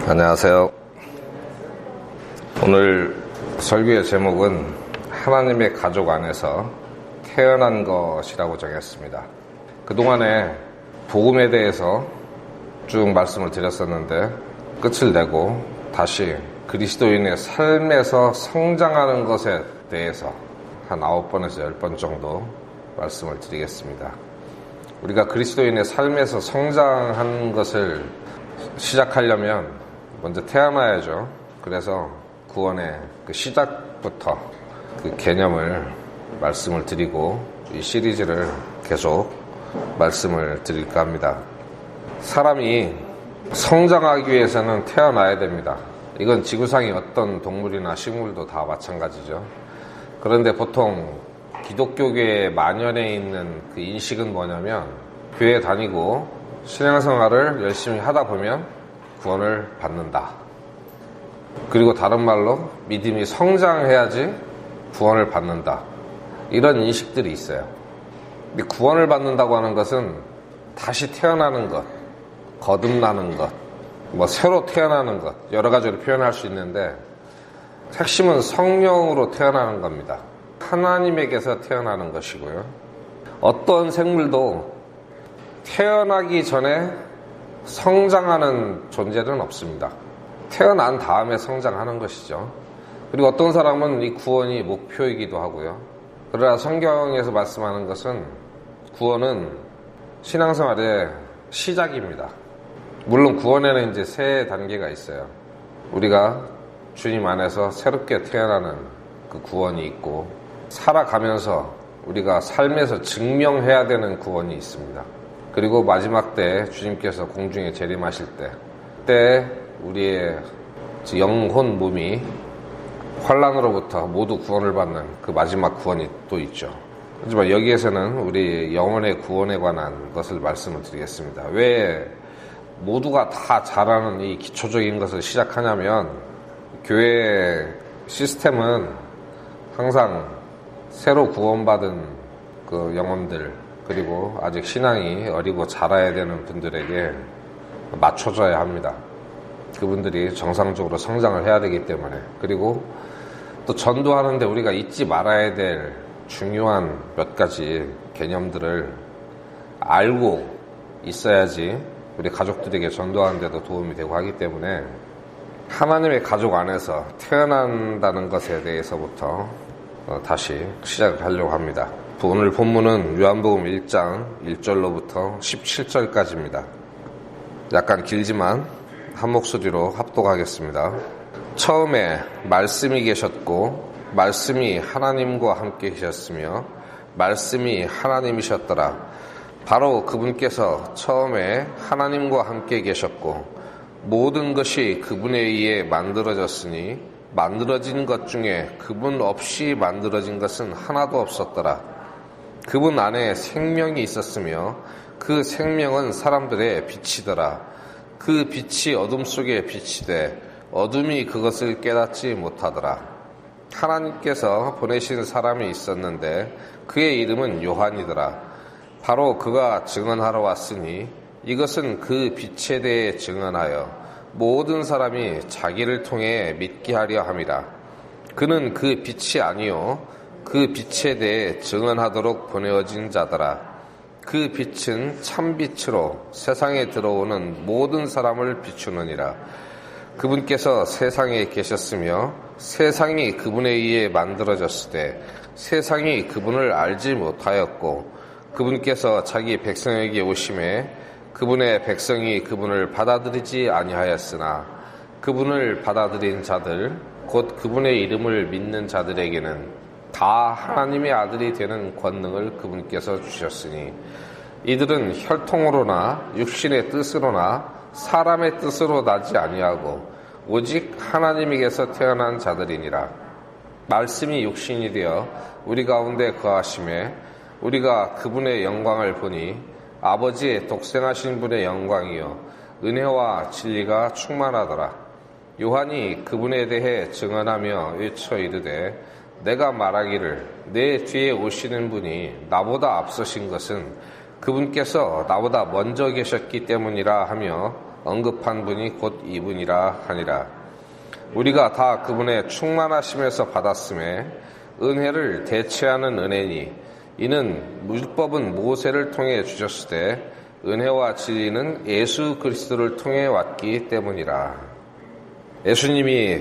안녕하세요. 오늘 설교의 제목은 하나님의 가족 안에서 태어난 것이라고 정했습니다. 그동안에 복음에 대해서 쭉 말씀을 드렸었는데 끝을 내고 다시 그리스도인의 삶에서 성장하는 것에 대해서 한 9번에서 10번 정도 말씀을 드리겠습니다. 우리가 그리스도인의 삶에서 성장하는 것을 시작하려면 먼저 태어나야죠. 그래서 구원의 그 시작부터 그 개념을 말씀을 드리고 이 시리즈를 계속 말씀을 드릴까 합니다. 사람이 성장하기 위해서는 태어나야 됩니다. 이건 지구상의 어떤 동물이나 식물도 다 마찬가지죠. 그런데 보통 기독교계에 만연해 있는 그 인식은 뭐냐면 교회 다니고 신앙생활을 열심히 하다 보면 구원을 받는다. 그리고 다른 말로 믿음이 성장해야지 구원을 받는다. 이런 인식들이 있어요. 근데 구원을 받는다고 하는 것은 다시 태어나는 것, 거듭나는 것, 새로 태어나는 것, 여러 가지로 표현할 수 있는데 핵심은 성령으로 태어나는 겁니다. 하나님에게서 태어나는 것이고요. 어떤 생물도 태어나기 전에 성장하는 존재는 없습니다. 태어난 다음에 성장하는 것이죠. 그리고 어떤 사람은 이 구원이 목표이기도 하고요. 그러나 성경에서 말씀하는 것은 구원은 신앙생활의 시작입니다. 물론 구원에는 이제 세 단계가 있어요. 우리가 주님 안에서 새롭게 태어나는 그 구원이 있고, 살아가면서 우리가 삶에서 증명해야 되는 구원이 있습니다. 그리고 마지막 때 주님께서 공중에 재림하실 때 우리의 영혼 몸이 환난으로부터 모두 구원을 받는 그 마지막 구원이 또 있죠. 하지만 여기에서는 우리 영혼의 구원에 관한 것을 말씀을 드리겠습니다. 왜 모두가 다 잘하는 이 기초적인 것을 시작하냐면, 교회 시스템은 항상 새로 구원받은 그 영혼들, 그리고 아직 신앙이 어리고 자라야 되는 분들에게 맞춰줘야 합니다. 그분들이 정상적으로 성장을 해야 되기 때문에. 그리고 또 전도하는데 우리가 잊지 말아야 될 중요한 몇 가지 개념들을 알고 있어야지 우리 가족들에게 전도하는 데도 도움이 되고 하기 때문에 하나님의 가족 안에서 태어난다는 것에 대해서부터 다시 시작을 하려고 합니다. 오늘 본문은 요한복음 1장 1절로부터 17절까지입니다. 약간 길지만 한 목소리로 합독하겠습니다. 처음에 말씀이 계셨고 말씀이 하나님과 함께 계셨으며 말씀이 하나님이셨더라. 바로 그분께서 처음에 하나님과 함께 계셨고 모든 것이 그분에 의해 만들어졌으니 만들어진 것 중에 그분 없이 만들어진 것은 하나도 없었더라. 그분 안에 생명이 있었으며 그 생명은 사람들의 빛이더라. 그 빛이 어둠 속에 비치되 어둠이 그것을 깨닫지 못하더라. 하나님께서 보내신 사람이 있었는데 그의 이름은 요한이더라. 바로 그가 증언하러 왔으니 이것은 그 빛에 대해 증언하여 모든 사람이 자기를 통해 믿게 하려 함이라. 그는 그 빛이 아니요 그 빛에 대해 증언하도록 보내어진 자더라. 그 빛은 참빛으로 세상에 들어오는 모든 사람을 비추느니라. 그분께서 세상에 계셨으며 세상이 그분에 의해 만들어졌을 때 세상이 그분을 알지 못하였고 그분께서 자기 백성에게 오심에 그분의 백성이 그분을 받아들이지 아니하였으나 그분을 받아들인 자들 곧 그분의 이름을 믿는 자들에게는 다 하나님의 아들이 되는 권능을 그분께서 주셨으니 이들은 혈통으로나 육신의 뜻으로나 사람의 뜻으로 나지 아니하고 오직 하나님에게서 태어난 자들이니라. 말씀이 육신이 되어 우리 가운데 거하심에 우리가 그분의 영광을 보니 아버지의 독생하신 분의 영광이요 은혜와 진리가 충만하더라. 요한이 그분에 대해 증언하며 외쳐 이르되 내가 말하기를 내 뒤에 오시는 분이 나보다 앞서신 것은 그분께서 나보다 먼저 계셨기 때문이라 하며 언급한 분이 곧 이분이라 하니라. 우리가 다 그분의 충만하심에서 받았음에 은혜를 대체하는 은혜니 이는 율법은 모세를 통해 주셨으되 은혜와 진리는 예수 그리스도를 통해 왔기 때문이라. 예수님이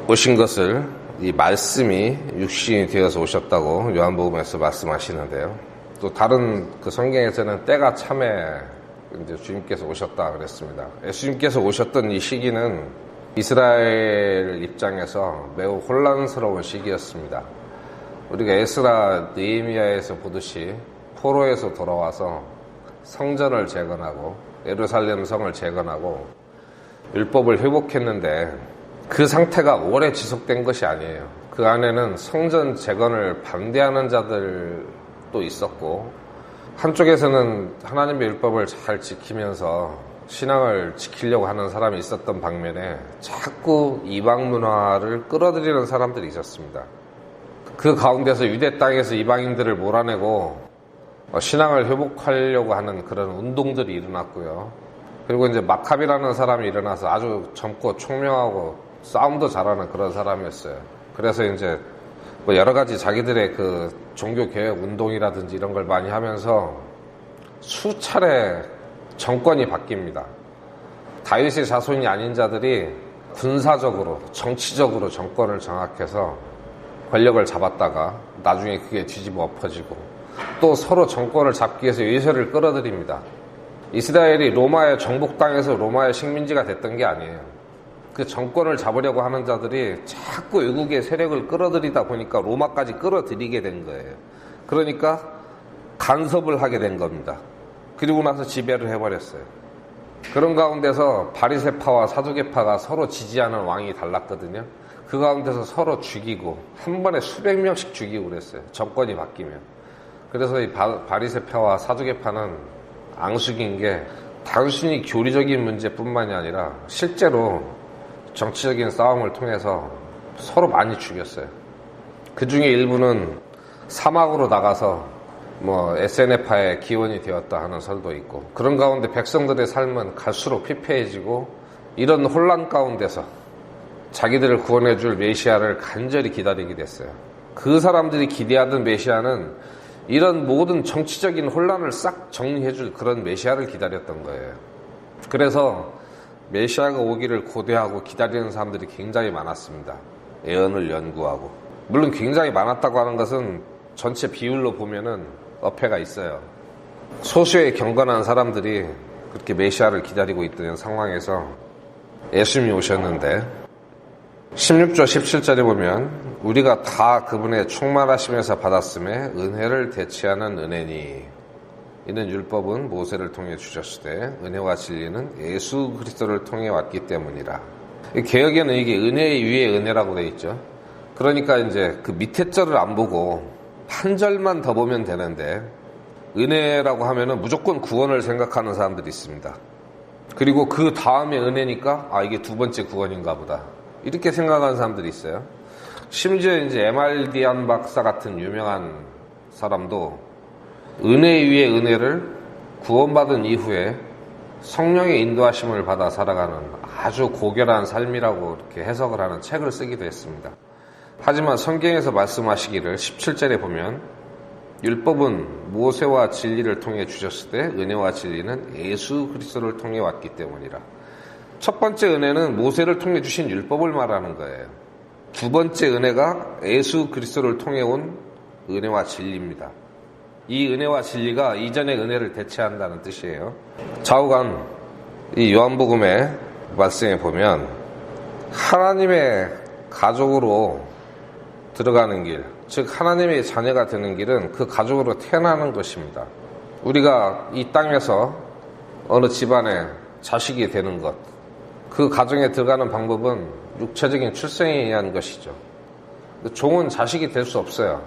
오신 것을 이 말씀이 육신이 되어서 오셨다고 요한복음에서 말씀하시는데요. 또 다른 그 성경에서는 때가 참에 이제 주님께서 오셨다 그랬습니다. 예수님께서 오셨던 이 시기는 이스라엘 입장에서 매우 혼란스러운 시기였습니다. 우리가 에스라 느헤미야에서 보듯이 포로에서 돌아와서 성전을 재건하고 예루살렘 성을 재건하고 율법을 회복했는데 그 상태가 오래 지속된 것이 아니에요. 그 안에는 성전 재건을 반대하는 자들도 있었고 한쪽에서는 하나님의 율법을 잘 지키면서 신앙을 지키려고 하는 사람이 있었던 방면에 자꾸 이방 문화를 끌어들이는 사람들이 있었습니다. 그 가운데서 유대 땅에서 이방인들을 몰아내고 신앙을 회복하려고 하는 그런 운동들이 일어났고요. 그리고 이제 마카비라는 사람이 일어나서 아주 젊고 총명하고 싸움도 잘하는 그런 사람이었어요. 그래서 이제 뭐 여러 가지 자기들의 그 종교개혁 운동이라든지 이런 걸 많이 하면서 수차례 정권이 바뀝니다. 다윗의 자손이 아닌 자들이 군사적으로, 정치적으로 정권을 장악해서 권력을 잡았다가 나중에 그게 뒤집어 엎어지고 또 서로 정권을 잡기 위해서 외세를 끌어들입니다. 이스라엘이 로마의 정복당해서 로마의 식민지가 됐던 게 아니에요. 그 정권을 잡으려고 하는 자들이 자꾸 외국의 세력을 끌어들이다 보니까 로마까지 끌어들이게 된 거예요. 그러니까 간섭을 하게 된 겁니다. 그리고 나서 지배를 해버렸어요. 그런 가운데서 바리새파와 사두개파가 서로 지지하는 왕이 달랐거든요. 그 가운데서 서로 죽이고 한 번에 수백 명씩 죽이고 그랬어요. 정권이 바뀌면. 그래서 이 바리새파와 사두개파는 앙숙인 게 단순히 교리적인 문제뿐만이 아니라 실제로 정치적인 싸움을 통해서 서로 많이 죽였어요. 그 중에 일부는 사막으로 나가서 SNF파의 기원이 되었다 하는 설도 있고, 그런 가운데 백성들의 삶은 갈수록 피폐해지고 이런 혼란 가운데서 자기들을 구원해줄 메시아를 간절히 기다리게 됐어요. 그 사람들이 기대하던 메시아는 이런 모든 정치적인 혼란을 싹 정리해줄 그런 메시아를 기다렸던 거예요. 그래서 메시아가 오기를 고대하고 기다리는 사람들이 굉장히 많았습니다. 예언을 연구하고. 물론 굉장히 많았다고 하는 것은 전체 비율로 보면은 어폐가 있어요. 소수의 경건한 사람들이 그렇게 메시아를 기다리고 있던 상황에서 예수님이 오셨는데 16절 17절에 보면 우리가 다 그분의 충만하심에서 받았음에 은혜를 대체하는 은혜니 이는 율법은 모세를 통해 주셨으되 은혜와 진리는 예수 그리스도를 통해 왔기 때문이라. 개역에는 이게 은혜 위에 은혜라고 되어 있죠. 그러니까 이제 그 밑에 절을 안 보고 한 절만 더 보면 되는데 은혜라고 하면은 무조건 구원을 생각하는 사람들이 있습니다. 그리고 그 다음에 은혜니까 이게 두 번째 구원인가 보다 이렇게 생각하는 사람들이 있어요. 심지어 이제 에말디안 박사 같은 유명한 사람도 은혜 위에 은혜를 구원받은 이후에 성령의 인도하심을 받아 살아가는 아주 고결한 삶이라고 이렇게 해석을 하는 책을 쓰기도 했습니다. 하지만 성경에서 말씀하시기를 17절에 보면 율법은 모세와 진리를 통해 주셨을 때 은혜와 진리는 예수 그리스도를 통해 왔기 때문이라. 첫 번째 은혜는 모세를 통해 주신 율법을 말하는 거예요. 두 번째 은혜가 예수 그리스도를 통해 온 은혜와 진리입니다. 이 은혜와 진리가 이전의 은혜를 대체한다는 뜻이에요. 좌우간 이 요한복음의 말씀에 보면 하나님의 가족으로 들어가는 길, 즉 하나님의 자녀가 되는 길은 그 가족으로 태어나는 것입니다. 우리가 이 땅에서 어느 집안에 자식이 되는 것, 그 가정에 들어가는 방법은 육체적인 출생에 의한 것이죠. 종은 자식이 될 수 없어요.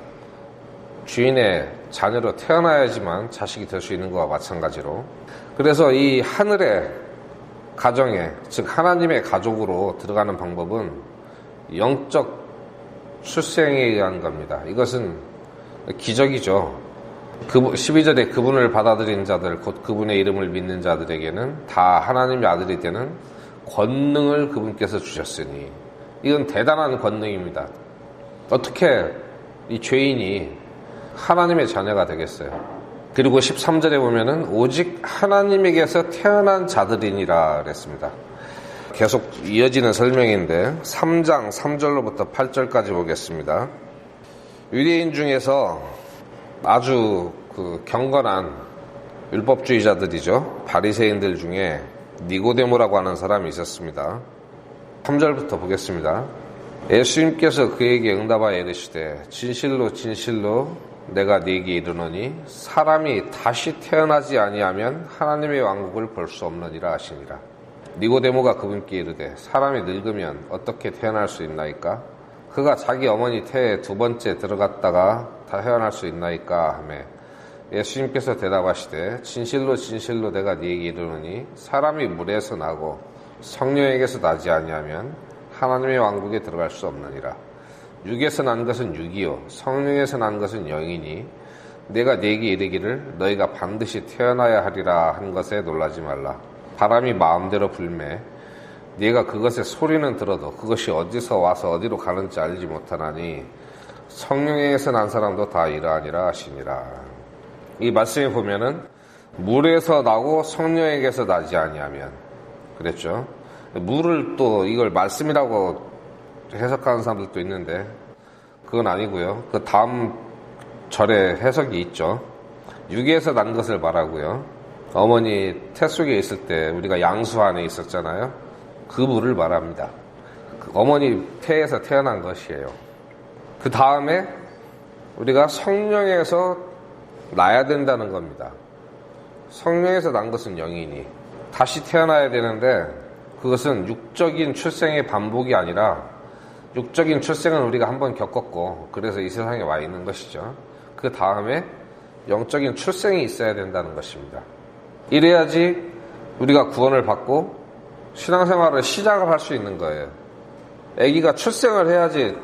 주인의 자녀로 태어나야지만 자식이 될 수 있는 것과 마찬가지로. 그래서 이 하늘의 가정에, 즉 하나님의 가족으로 들어가는 방법은 영적 출생에 의한 겁니다. 이것은 기적이죠. 12절에 그분을 받아들인 자들, 곧 그분의 이름을 믿는 자들에게는 다 하나님의 아들이 되는 권능을 그분께서 주셨으니, 이건 대단한 권능입니다. 어떻게 이 죄인이 하나님의 자녀가 되겠어요? 그리고 13절에 보면은 오직 하나님에게서 태어난 자들이니라 그랬습니다. 계속 이어지는 설명인데 3장 3절로부터 8절까지 보겠습니다. 유대인 중에서 아주 경건한 율법주의자들이죠. 바리새인들 중에 니고데모라고 하는 사람이 있었습니다. 3절부터 보겠습니다. 예수님께서 그에게 응답하여 이르시되 진실로 진실로 내가 네게 이르노니 사람이 다시 태어나지 아니하면 하나님의 왕국을 볼 수 없느니라 하시니라. 니고데모가 그분께 이르되 사람이 늙으면 어떻게 태어날 수 있나이까? 그가 자기 어머니 태에 두 번째 들어갔다가 다 태어날 수 있나이까 하매 예수님께서 대답하시되 진실로 진실로 내가 네게 이르노니 사람이 물에서 나고 성령에게서 나지 아니하면 하나님의 왕국에 들어갈 수 없느니라. 육에서 난 것은 육이요 성령에서 난 것은 영이니 내가 네게 이르기를 너희가 반드시 태어나야 하리라 한 것에 놀라지 말라. 바람이 마음대로 불매 네가 그것의 소리는 들어도 그것이 어디서 와서 어디로 가는지 알지 못하나니 성령에서 난 사람도 다 이러하니라 하시니라. 이 말씀에 보면은 물에서 나고 성령에게서 나지 아니하면 그랬죠. 물을 또 이걸 말씀이라고 해석하는 사람들도 있는데 그건 아니고요. 그 다음 절에 해석이 있죠. 육에서 난 것을 말하고요. 어머니 태 속에 있을 때 우리가 양수 안에 있었잖아요. 그 물을 말합니다. 그 어머니 태에서 태어난 것이에요. 그 다음에 우리가 성령에서 나야 된다는 겁니다. 성령에서 난 것은 영이니 다시 태어나야 되는데 그것은 육적인 출생의 반복이 아니라 육적인 출생은 우리가 한번 겪었고 그래서 이 세상에 와 있는 것이죠. 그 다음에 영적인 출생이 있어야 된다는 것입니다. 이래야지 우리가 구원을 받고 신앙생활을 시작을 할 수 있는 거예요. 아기가 출생을 해야지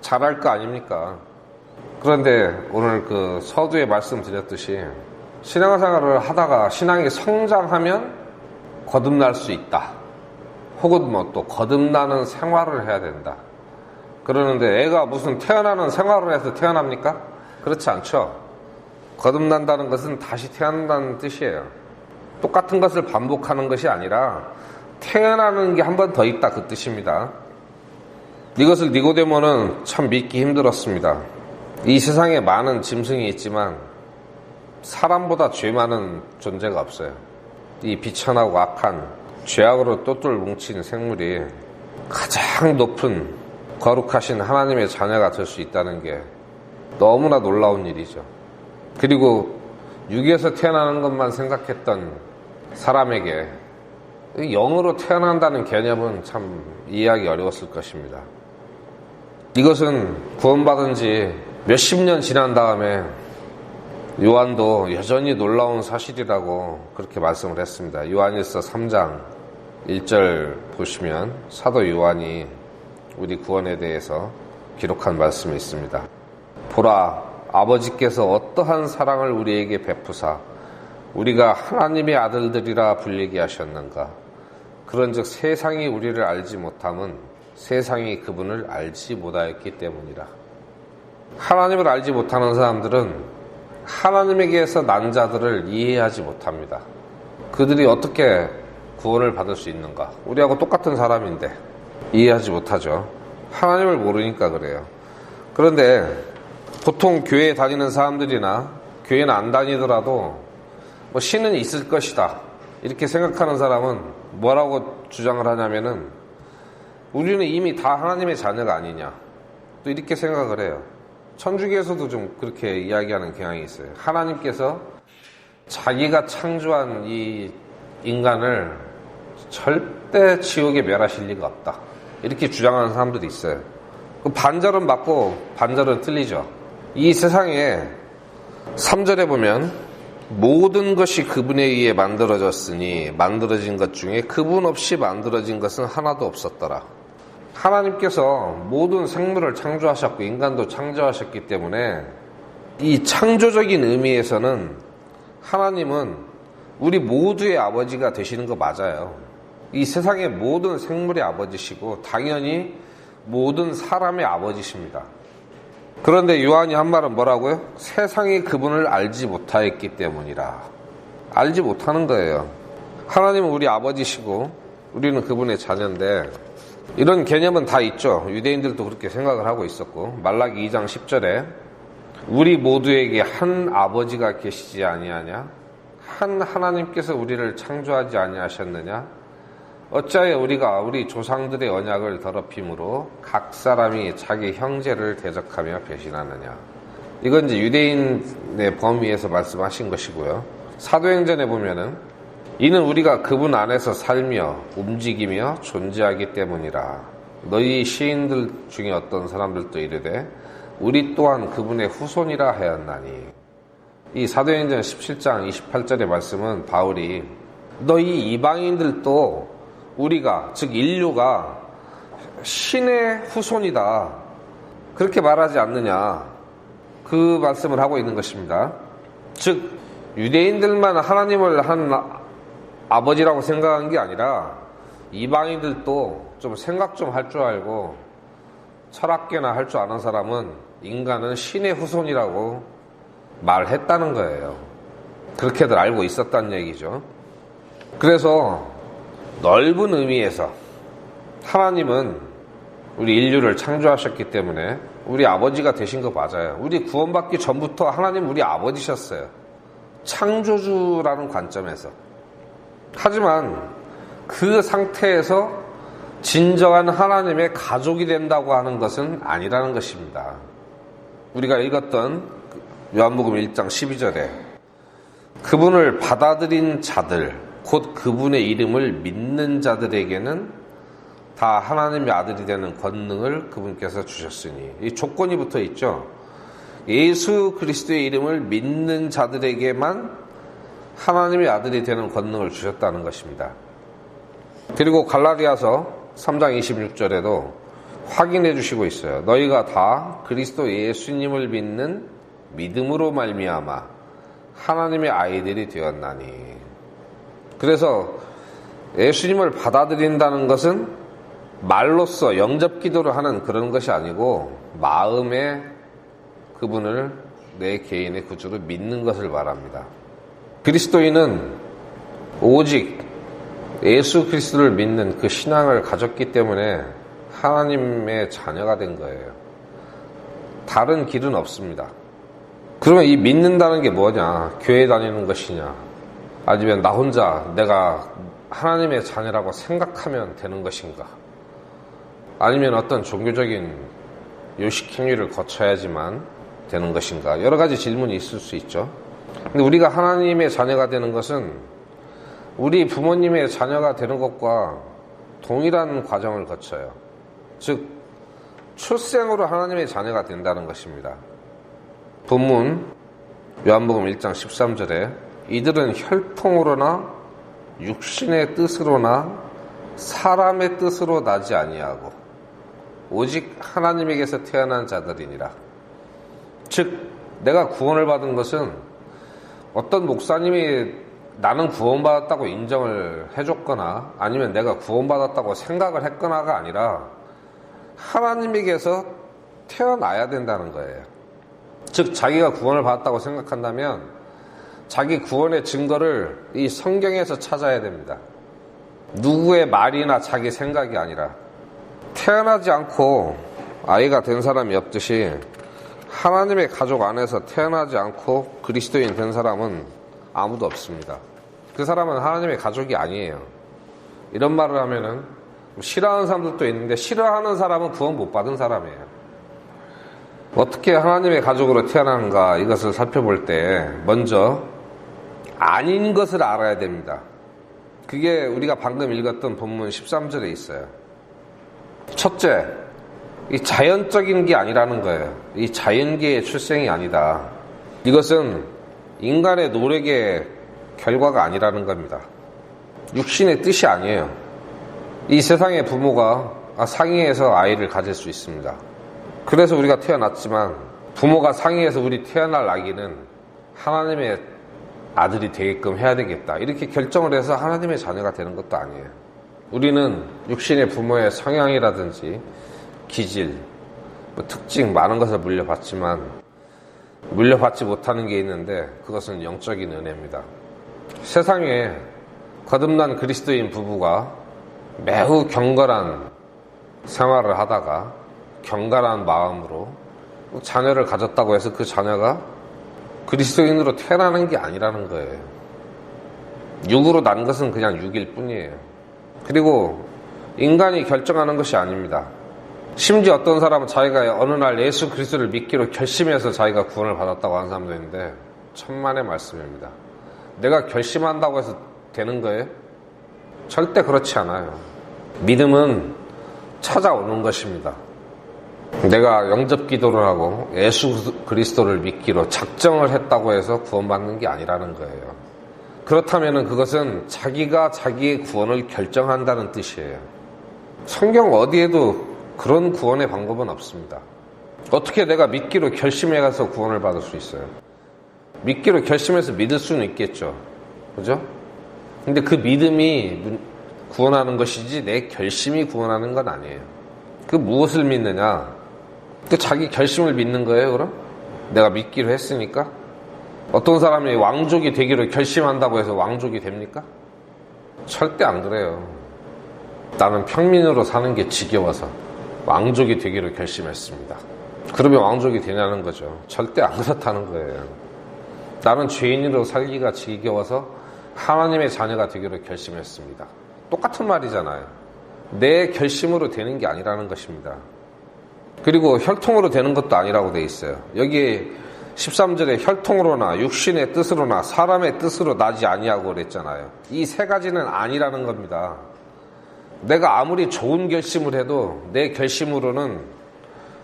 잘할 거 아닙니까? 그런데 오늘 그 서두에 말씀드렸듯이 신앙생활을 하다가 신앙이 성장하면 거듭날 수 있다. 혹은 뭐 또 거듭나는 생활을 해야 된다. 그러는데 애가 무슨 태어나는 생활을 해서 태어납니까? 그렇지 않죠. 거듭난다는 것은 다시 태어난다는 뜻이에요. 똑같은 것을 반복하는 것이 아니라 태어나는 게 한 번 더 있다 그 뜻입니다. 이것을 니고데모는 참 믿기 힘들었습니다. 이 세상에 많은 짐승이 있지만 사람보다 죄 많은 존재가 없어요. 이 비천하고 악한 죄악으로 똘똘 뭉친 생물이 가장 높은 거룩하신 하나님의 자녀가 될 수 있다는 게 너무나 놀라운 일이죠. 그리고 육에서 태어나는 것만 생각했던 사람에게 영으로 태어난다는 개념은 참 이해하기 어려웠을 것입니다. 이것은 구원받은 지 몇십 년 지난 다음에 요한도 여전히 놀라운 사실이라고 그렇게 말씀을 했습니다. 요한일서 3장 1절 보시면 사도 요한이 우리 구원에 대해서 기록한 말씀이 있습니다. 보라, 아버지께서 어떠한 사랑을 우리에게 베푸사 우리가 하나님의 아들들이라 불리게 하셨는가. 그런즉 세상이 우리를 알지 못함은 세상이 그분을 알지 못하였기 때문이라. 하나님을 알지 못하는 사람들은 하나님에게서 난 자들을 이해하지 못합니다. 그들이 어떻게 구원을 받을 수 있는가? 우리하고 똑같은 사람인데 이해하지 못하죠. 하나님을 모르니까 그래요. 그런데 보통 교회에 다니는 사람들이나 교회는 안 다니더라도 뭐 신은 있을 것이다 이렇게 생각하는 사람은 뭐라고 주장을 하냐면은 우리는 이미 다 하나님의 자녀가 아니냐 또 이렇게 생각을 해요. 천주교에서도 좀 그렇게 이야기하는 경향이 있어요. 하나님께서 자기가 창조한 이 인간을 절대 지옥에 멸하실 리가 없다 이렇게 주장하는 사람들이 있어요. 반절은 맞고 반절은 틀리죠. 이 세상에 3절에 보면 모든 것이 그분에 의해 만들어졌으니 만들어진 것 중에 그분 없이 만들어진 것은 하나도 없었더라. 하나님께서 모든 생물을 창조하셨고 인간도 창조하셨기 때문에 이 창조적인 의미에서는 하나님은 우리 모두의 아버지가 되시는 거 맞아요. 이 세상의 모든 생물의 아버지시고 당연히 모든 사람의 아버지십니다. 그런데 요한이 한 말은 뭐라고요? 세상이 그분을 알지 못하였기 때문이라. 알지 못하는 거예요. 하나님은 우리 아버지시고 우리는 그분의 자녀인데, 이런 개념은 다 있죠. 유대인들도 그렇게 생각을 하고 있었고, 말라기 2장 10절에 우리 모두에게 한 아버지가 계시지 아니하냐? 한 하나님께서 우리를 창조하지 아니하셨느냐? 어찌하여 우리가 우리 조상들의 언약을 더럽힘으로 각 사람이 자기 형제를 대적하며 배신하느냐? 이건 이제 유대인의 범위에서 말씀하신 것이고요. 사도행전에 보면은 이는 우리가 그분 안에서 살며 움직이며 존재하기 때문이라. 너희 시인들 중에 어떤 사람들도 이르되 우리 또한 그분의 후손이라 하였나니. 이 사도행전 17장 28절의 말씀은 바울이 너희 이방인들도 우리가, 즉 인류가 신의 후손이다, 그렇게 말하지 않느냐, 그 말씀을 하고 있는 것입니다. 즉 유대인들만 하나님을 한 아버지라고 생각한 게 아니라 이방인들도 좀 생각 좀 할 줄 알고 철학계나 할 줄 아는 사람은 인간은 신의 후손이라고 말했다는 거예요. 그렇게들 알고 있었다는 얘기죠. 그래서 넓은 의미에서 하나님은 우리 인류를 창조하셨기 때문에 우리 아버지가 되신 거 맞아요. 우리 구원받기 전부터 하나님 우리 아버지셨어요. 창조주라는 관점에서. 하지만 그 상태에서 진정한 하나님의 가족이 된다고 하는 것은 아니라는 것입니다. 우리가 읽었던 요한복음 1장 12절에 그분을 받아들인 자들, 곧 그분의 이름을 믿는 자들에게는 다 하나님의 아들이 되는 권능을 그분께서 주셨으니, 이 조건이 붙어 있죠. 예수 그리스도의 이름을 믿는 자들에게만 하나님의 아들이 되는 권능을 주셨다는 것입니다. 그리고 갈라디아서 3장 26절에도 확인해 주시고 있어요. 너희가 다 그리스도 예수님을 믿는 믿음으로 말미암아 하나님의 아이들이 되었나니. 그래서 예수님을 받아들인다는 것은 말로써 영접 기도를 하는 그런 것이 아니고 마음에 그분을 내 개인의 구주로 믿는 것을 말합니다. 그리스도인은 오직 예수 그리스도를 믿는 그 신앙을 가졌기 때문에 하나님의 자녀가 된 거예요. 다른 길은 없습니다. 그러면 이 믿는다는 게 뭐냐? 교회 다니는 것이냐? 아니면 나 혼자 내가 하나님의 자녀라고 생각하면 되는 것인가? 아니면 어떤 종교적인 요식 행위를 거쳐야지만 되는 것인가? 여러 가지 질문이 있을 수 있죠. 근데 우리가 하나님의 자녀가 되는 것은 우리 부모님의 자녀가 되는 것과 동일한 과정을 거쳐요. 즉 출생으로 하나님의 자녀가 된다는 것입니다. 본문 요한복음 1장 13절에 이들은 혈통으로나 육신의 뜻으로나 사람의 뜻으로 나지 아니하고 오직 하나님에게서 태어난 자들이니라. 즉 내가 구원을 받은 것은 어떤 목사님이 나는 구원받았다고 인정을 해줬거나 아니면 내가 구원받았다고 생각을 했거나가 아니라 하나님에게서 태어나야 된다는 거예요. 즉 자기가 구원을 받았다고 생각한다면 자기 구원의 증거를 이 성경에서 찾아야 됩니다. 누구의 말이나 자기 생각이 아니라. 태어나지 않고 아이가 된 사람이 없듯이 하나님의 가족 안에서 태어나지 않고 그리스도인 된 사람은 아무도 없습니다. 그 사람은 하나님의 가족이 아니에요. 이런 말을 하면은 싫어하는 사람들도 있는데 싫어하는 사람은 구원 못 받은 사람이에요. 어떻게 하나님의 가족으로 태어나는가 이것을 살펴볼 때 먼저 아닌 것을 알아야 됩니다. 그게 우리가 방금 읽었던 본문 13절에 있어요. 첫째, 이 자연적인 게 아니라는 거예요. 이 자연계의 출생이 아니다. 이것은 인간의 노력의 결과가 아니라는 겁니다. 육신의 뜻이 아니에요. 이 세상의 부모가 상의해서 아이를 가질 수 있습니다. 그래서 우리가 태어났지만 부모가 상의해서 우리 태어날 아기는 하나님의 아들이 되게끔 해야 되겠다, 이렇게 결정을 해서 하나님의 자녀가 되는 것도 아니에요. 우리는 육신의 부모의 성향이라든지 기질, 특징 많은 것을 물려받지만 물려받지 못하는 게 있는데 그것은 영적인 은혜입니다. 세상에 거듭난 그리스도인 부부가 매우 경건한 생활을 하다가 경건한 마음으로 자녀를 가졌다고 해서 그 자녀가 그리스도인으로 태어나는 게 아니라는 거예요. 육으로 난 것은 그냥 육일 뿐이에요. 그리고 인간이 결정하는 것이 아닙니다. 심지어 어떤 사람은 자기가 어느 날 예수 그리스도를 믿기로 결심해서 자기가 구원을 받았다고 하는 사람도 있는데 천만의 말씀입니다. 내가 결심한다고 해서 되는 거예요? 절대 그렇지 않아요. 믿음은 찾아오는 것입니다. 내가 영접 기도를 하고 예수 그리스도를 믿기로 작정을 했다고 해서 구원받는 게 아니라는 거예요. 그렇다면 그것은 자기가 자기의 구원을 결정한다는 뜻이에요. 성경 어디에도 그런 구원의 방법은 없습니다. 어떻게 내가 믿기로 결심해 가서 구원을 받을 수 있어요? 믿기로 결심해서 믿을 수는 있겠죠. 그죠? 근데 그 믿음이 구원하는 것이지 내 결심이 구원하는 건 아니에요. 그 무엇을 믿느냐? 그 자기 결심을 믿는 거예요, 그럼? 내가 믿기로 했으니까? 어떤 사람이 왕족이 되기로 결심한다고 해서 왕족이 됩니까? 절대 안 그래요. 나는 평민으로 사는 게 지겨워서 왕족이 되기로 결심했습니다. 그러면 왕족이 되냐는 거죠. 절대 안 그렇다는 거예요. 나는 죄인으로 살기가 지겨워서 하나님의 자녀가 되기로 결심했습니다. 똑같은 말이잖아요. 내 결심으로 되는 게 아니라는 것입니다. 그리고 혈통으로 되는 것도 아니라고 돼 있어요. 여기 13절에 혈통으로나 육신의 뜻으로나 사람의 뜻으로 나지 아니하고 그랬잖아요. 이 세 가지는 아니라는 겁니다. 내가 아무리 좋은 결심을 해도 내 결심으로는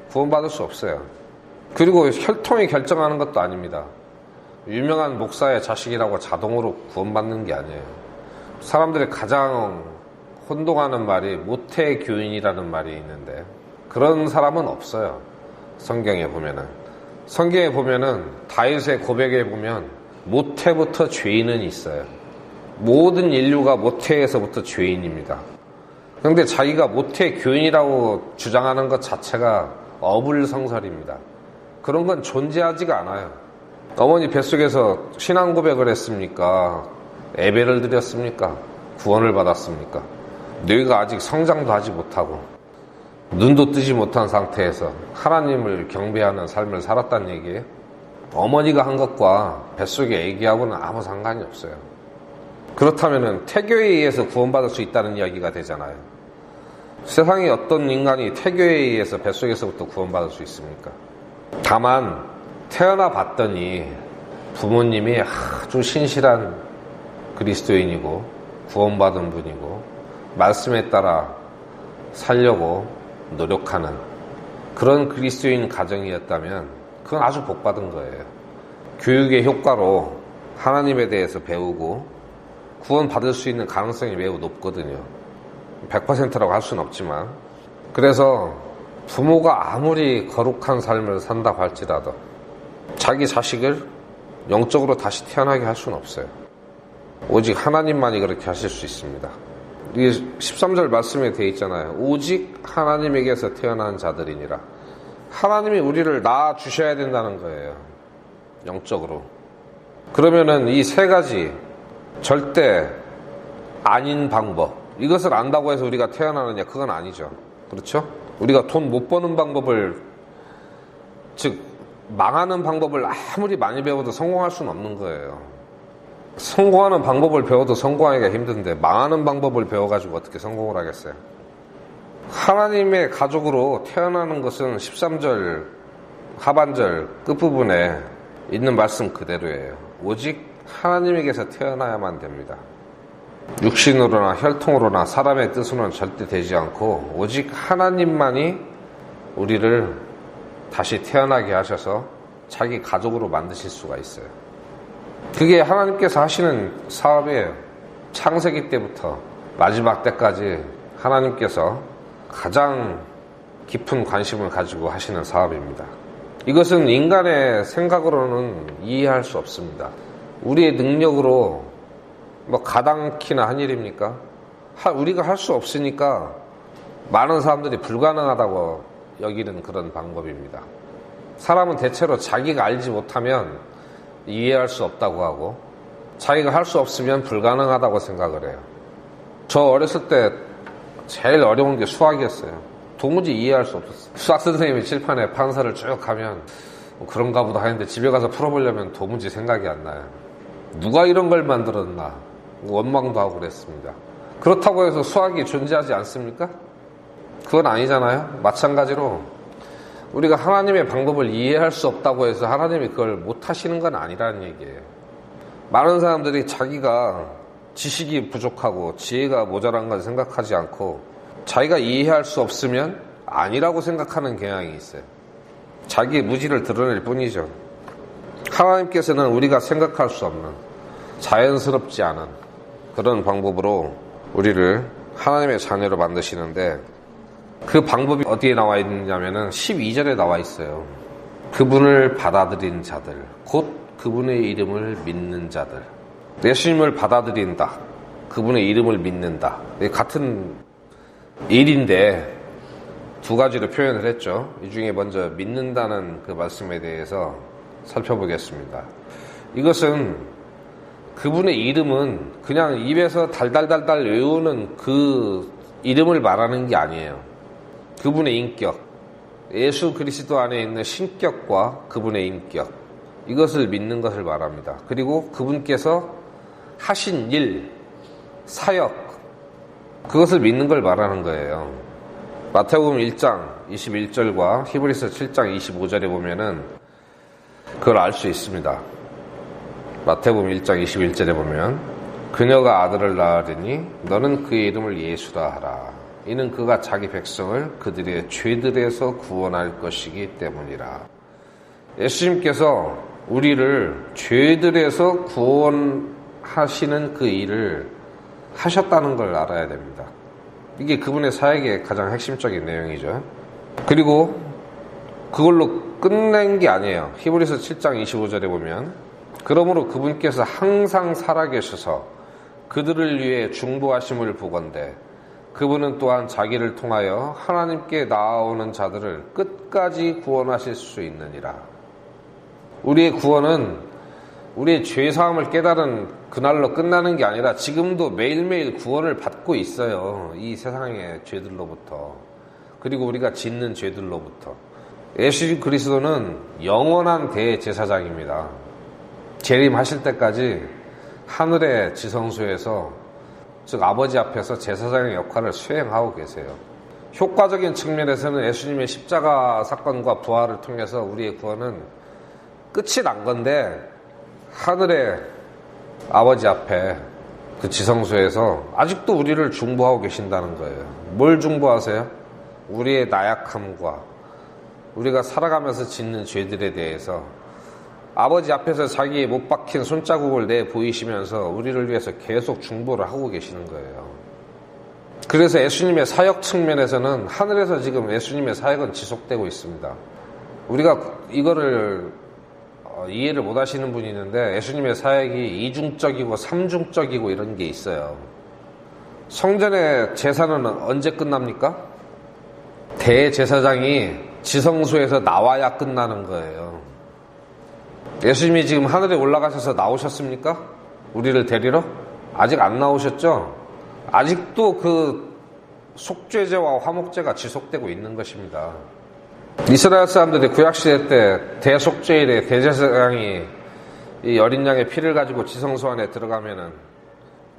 구원받을 수 없어요. 그리고 혈통이 결정하는 것도 아닙니다. 유명한 목사의 자식이라고 자동으로 구원받는 게 아니에요. 사람들이 가장 혼동하는 말이 모태 교인이라는 말이 있는데 그런 사람은 없어요. 성경에 보면은 다윗의 고백에 보면 모태부터 죄인은 있어요. 모든 인류가 모태에서부터 죄인입니다. 그런데 자기가 모태 교인이라고 주장하는 것 자체가 어불성설입니다. 그런 건 존재하지가 않아요. 어머니 뱃속에서 신앙 고백을 했습니까? 예배를 드렸습니까? 구원을 받았습니까? 뇌가 아직 성장도 하지 못하고 눈도 뜨지 못한 상태에서 하나님을 경배하는 삶을 살았다는 얘기예요. 어머니가 한 것과 뱃속의 아기하고는 아무 상관이 없어요. 그렇다면 태교에 의해서 구원받을 수 있다는 이야기가 되잖아요. 세상에 어떤 인간이 태교에 의해서 뱃속에서부터 구원받을 수 있습니까? 다만 태어나 봤더니 부모님이 아주 신실한 그리스도인이고 구원받은 분이고 말씀에 따라 살려고 노력하는 그런 그리스도인 가정이었다면 그건 아주 복받은 거예요. 교육의 효과로 하나님에 대해서 배우고 구원받을 수 있는 가능성이 매우 높거든요. 100%라고 할 수는 없지만 그래서 부모가 아무리 거룩한 삶을 산다고 할지라도 자기 자식을 영적으로 다시 태어나게 할 수는 없어요. 오직 하나님만이 그렇게 하실 수 있습니다. 이게 13절 말씀에 되어 있잖아요. 오직 하나님에게서 태어난 자들이니라. 하나님이 우리를 낳아주셔야 된다는 거예요. 영적으로. 그러면은 이 세 가지 절대 아닌 방법, 이것을 안다고 해서 우리가 태어나느냐? 그건 아니죠. 그렇죠? 우리가 돈 못 버는 방법을, 즉 망하는 방법을 아무리 많이 배워도 성공할 수는 없는 거예요. 성공하는 방법을 배워도 성공하기가 힘든데 망하는 방법을 배워가지고 어떻게 성공을 하겠어요? 하나님의 가족으로 태어나는 것은 13절 하반절 끝부분에 있는 말씀 그대로예요. 오직 하나님에게서 태어나야만 됩니다. 육신으로나 혈통으로나 사람의 뜻으로는 절대 되지 않고 오직 하나님만이 우리를 다시 태어나게 하셔서 자기 가족으로 만드실 수가 있어요. 그게 하나님께서 하시는 사업이에요. 창세기 때부터 마지막 때까지 하나님께서 가장 깊은 관심을 가지고 하시는 사업입니다. 이것은 인간의 생각으로는 이해할 수 없습니다. 우리의 능력으로 가당키나 한 일입니까? 우리가 할 수 없으니까 많은 사람들이 불가능하다고 여기는 그런 방법입니다. 사람은 대체로 자기가 알지 못하면 이해할 수 없다고 하고, 자기가 할 수 없으면 불가능하다고 생각을 해요. 저 어렸을 때 제일 어려운 게 수학이었어요. 도무지 이해할 수 없었어요. 수학 선생님이 칠판에 판서를 쭉 하면 그런가 보다 하는데 집에 가서 풀어보려면 도무지 생각이 안 나요. 누가 이런 걸 만들었나 원망도 하고 그랬습니다. 그렇다고 해서 수학이 존재하지 않습니까? 그건 아니잖아요. 마찬가지로 우리가 하나님의 방법을 이해할 수 없다고 해서 하나님이 그걸 못하시는 건 아니라는 얘기예요. 많은 사람들이 자기가 지식이 부족하고 지혜가 모자란 건 생각하지 않고 자기가 이해할 수 없으면 아니라고 생각하는 경향이 있어요. 자기의 무지를 드러낼 뿐이죠. 하나님께서는 우리가 생각할 수 없는, 자연스럽지 않은 그런 방법으로 우리를 하나님의 자녀로 만드시는데, 그 방법이 어디에 나와 있느냐면은 12절에 나와 있어요. 그분을 받아들인 자들, 곧 그분의 이름을 믿는 자들. 예수님을 받아들인다, 그분의 이름을 믿는다. 같은 일인데 두 가지로 표현을 했죠. 이 중에 먼저 믿는다는 그 말씀에 대해서 살펴보겠습니다. 이것은 그분의 이름은 그냥 입에서 달달달달 외우는 그 이름을 말하는 게 아니에요. 그분의 인격, 예수 그리스도 안에 있는 신격과 그분의 인격, 이것을 믿는 것을 말합니다. 그리고 그분께서 하신 일, 사역, 그것을 믿는 걸 말하는 거예요. 마태복음 1장 21절과 히브리서 7장 25절에 보면은 그걸 알 수 있습니다. 마태복음 1장 21절에 보면 그녀가 아들을 낳으리니 너는 그의 이름을 예수라 하라. 이는 그가 자기 백성을 그들의 죄들에서 구원할 것이기 때문이라. 예수님께서 우리를 죄들에서 구원하시는 그 일을 하셨다는 걸 알아야 됩니다. 이게 그분의 사역의 가장 핵심적인 내용이죠. 그리고 그걸로 끝낸 게 아니에요. 히브리서 7장 25절에 보면 그러므로 그분께서 항상 살아계셔서 그들을 위해 중보하심을 보건대 그분은 또한 자기를 통하여 하나님께 나아오는 자들을 끝까지 구원하실 수 있느니라. 우리의 구원은 우리의 죄사함을 깨달은 그날로 끝나는 게 아니라 지금도 매일매일 구원을 받고 있어요. 이 세상의 죄들로부터, 그리고 우리가 짓는 죄들로부터. 예수 그리스도는 영원한 대제사장입니다. 재림하실 때까지 하늘의 지성소에서, 즉 아버지 앞에서 제사장의 역할을 수행하고 계세요. 효과적인 측면에서는 예수님의 십자가 사건과 부활을 통해서 우리의 구원은 끝이 난 건데, 하늘의 아버지 앞에 그 지성소에서 아직도 우리를 중보하고 계신다는 거예요. 뭘 중보하세요? 우리의 나약함과 우리가 살아가면서 짓는 죄들에 대해서 아버지 앞에서 자기의 못 박힌 손자국을 내 보이시면서 우리를 위해서 계속 중보를 하고 계시는 거예요. 그래서 예수님의 사역 측면에서는 하늘에서 지금 예수님의 사역은 지속되고 있습니다. 우리가 이거를 이해를 못 하시는 분이 있는데, 예수님의 사역이 이중적이고 삼중적이고 이런 게 있어요. 성전의 제사는 언제 끝납니까? 대제사장이 지성소에서 나와야 끝나는 거예요. 예수님이 지금 하늘에 올라가셔서 나오셨습니까? 우리를 데리러? 아직 안 나오셨죠? 아직도 그 속죄제와 화목제가 지속되고 있는 것입니다. 이스라엘 사람들이 구약시대 때 대속죄일에 대제사장이 이 어린 양의 피를 가지고 지성소 안에 들어가면은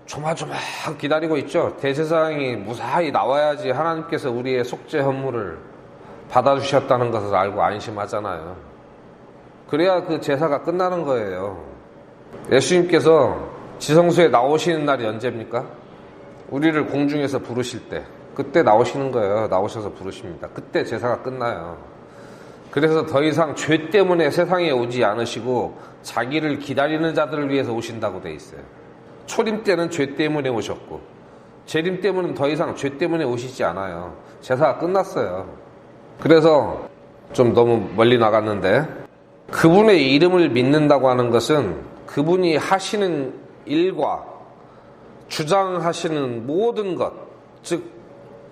조마조마 기다리고 있죠. 대제사장이 무사히 나와야지 하나님께서 우리의 속죄 헌물을 받아주셨다는 것을 알고 안심하잖아요. 그래야 그 제사가 끝나는 거예요. 예수님께서 지성소에 나오시는 날이 언제입니까? 우리를 공중에서 부르실 때, 그때 나오시는 거예요. 나오셔서 부르십니다. 그때 제사가 끝나요. 그래서 더 이상 죄 때문에 세상에 오지 않으시고 자기를 기다리는 자들을 위해서 오신다고 돼 있어요. 초림 때는 죄 때문에 오셨고, 재림 때문은 더 이상 죄 때문에 오시지 않아요. 제사가 끝났어요. 그래서 좀 너무 멀리 나갔는데, 그분의 이름을 믿는다고 하는 것은 그분이 하시는 일과 주장하시는 모든 것, 즉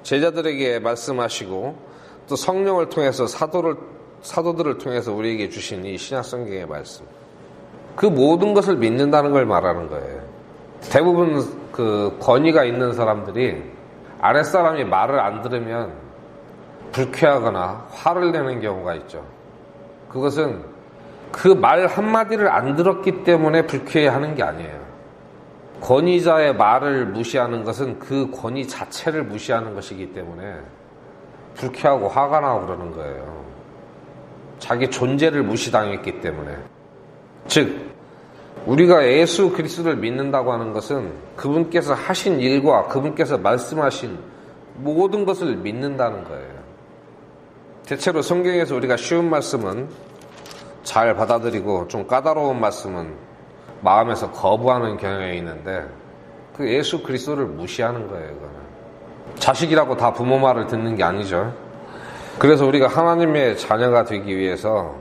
제자들에게 말씀하시고 또 성령을 통해서 사도들을 통해서 우리에게 주신 이 신약성경의 말씀, 그 모든 것을 믿는다는 걸 말하는 거예요. 대부분 그 권위가 있는 사람들이 아랫사람이 말을 안 들으면 불쾌하거나 화를 내는 경우가 있죠. 그것은 그 말 한마디를 안 들었기 때문에 불쾌해하는 게 아니에요. 권위자의 말을 무시하는 것은 그 권위 자체를 무시하는 것이기 때문에 불쾌하고 화가 나고 그러는 거예요. 자기 존재를 무시당했기 때문에. 즉 우리가 예수 그리스도를 믿는다고 하는 것은 그분께서 하신 일과 그분께서 말씀하신 모든 것을 믿는다는 거예요. 대체로 성경에서 우리가 쉬운 말씀은 잘 받아들이고 좀 까다로운 말씀은 마음에서 거부하는 경향이 있는데, 그 예수 그리스도를 무시하는 거예요. 그거는 자식이라고 다 부모 말을 듣는 게 아니죠. 그래서 우리가 하나님의 자녀가 되기 위해서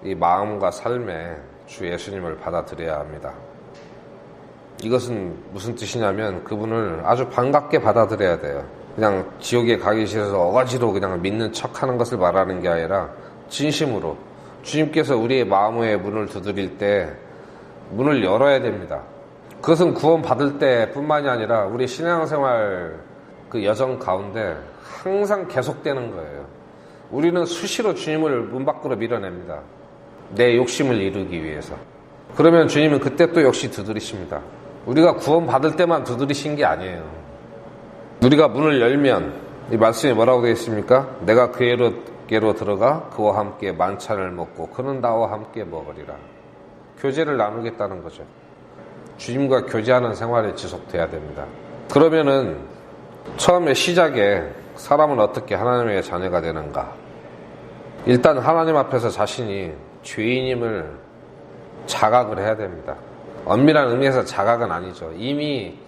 이 마음과 삶에 주 예수님을 받아들여야 합니다. 이것은 무슨 뜻이냐면 그분을 아주 반갑게 받아들여야 돼요. 그냥 지옥에 가기 싫어서 어거지로 그냥 믿는 척하는 것을 말하는 게 아니라 진심으로 주님께서 우리의 마음의 문을 두드릴 때 문을 열어야 됩니다. 그것은 구원 받을 때뿐만이 아니라 우리 신앙생활 그 여정 가운데 항상 계속되는 거예요. 우리는 수시로 주님을 문 밖으로 밀어냅니다. 내 욕심을 이루기 위해서. 그러면 주님은 그때 또 역시 두드리십니다. 우리가 구원 받을 때만 두드리신 게 아니에요. 우리가 문을 열면 이 말씀이 뭐라고 되어 있습니까? 내가 그에게로 들어가 그와 함께 만찬을 먹고 그는 나와 함께 먹으리라. 교제를 나누겠다는 거죠. 주님과 교제하는 생활이 지속돼야 됩니다. 그러면은 처음에 시작에 사람은 어떻게 하나님의 자녀가 되는가? 일단 하나님 앞에서 자신이 죄인임을 자각을 해야 됩니다. 엄밀한 의미에서 자각은 아니죠. 이미